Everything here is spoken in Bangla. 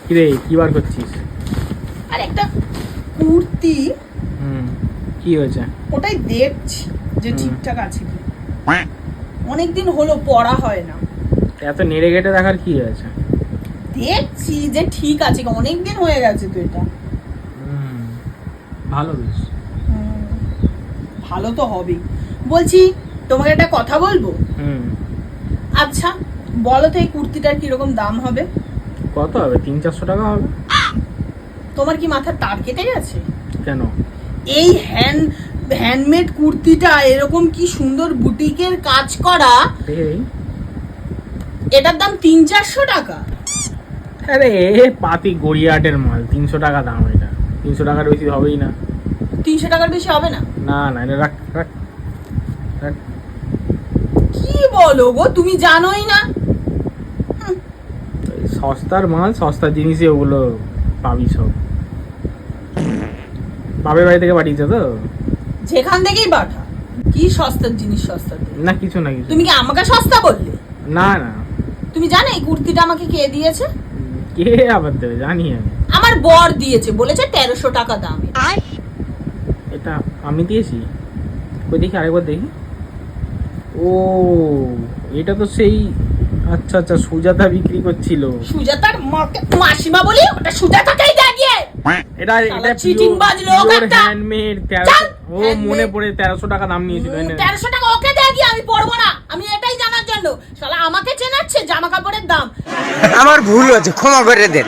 কিরে কি বার করছিস? আর একটা কুর্তি। কি হয়েছে? ওটাই দেখছি যে ঠিকঠাক আছে কি। অনেকদিন হলো পরা হয় না। এত নেড়ে গেটে দেখার কি আছে? দেখছি যে ঠিক আছে, অনেকদিন হয়ে গেছে তো এটা। ভালো বেশ। ভালো তো হবেই। বলছি তোমাকে একটা কথা বলবো। আচ্ছা বলো তো এই কুর্তিটার কিরকম দাম হবে? কত হবে? 300-400 টাকা হবে। তোমার কি মাথার তার কেটে গেছে? কেন? এই হ্যান্ডমেড কুর্তিটা এরকম কি সুন্দর বুটিকের কাজ করা, এটার দাম 300-400 টাকা। আরে পাতি গড়িয়াটের মাল, 300 টাকা দাম। এটা 300 টাকার বেশি হবেই না। 300 টাকার বেশি হবে না? না না, এটা রাখ রাখ রাখ। কি বলো গো, তুমি জানোই না? সস্তার মাল, সস্তা জিনিসই ওগুলো পাবি সব। বাপের বাড়ি থেকে পাঠিয়েছে তো? যেখান থেকেই পাঠা। কি সস্তার জিনিস সস্তা? না কিছু না কিছু। তুমি কি আমাকে সস্তা বললে? না না। তুমি জানো এই কুর্তিটা আমাকে কে দিয়েছে? কে আবার দেবে? জানি আমি। আমার বর দিয়েছে, বলেছে 1300 টাকা দাম। এটা আমি দিয়েছি? ওই দেখি আরেকবার দেখি। ও এটা তো সেই, আচ্ছা আচ্ছা, সুজাতা বিক্রি করছিল। সুজাতার মাসিমা বলি ওটা সুজাতাকেই দেখিয়ে। এটা এটা চিটিং বাজ লোক একটা। হ্যান্ডমেড 1300। ও মনে পড়ে 1300 টাকা দাম নিয়েছিল। 1300 টাকা ওকে দেখি, আমি পরবো না। আমি এটাই জানার জন্য শালা আমাকে চেনাচ্ছে জামা কাপড়ের দাম। আমার ভুল হয়েছে, ক্ষমা করে দেন।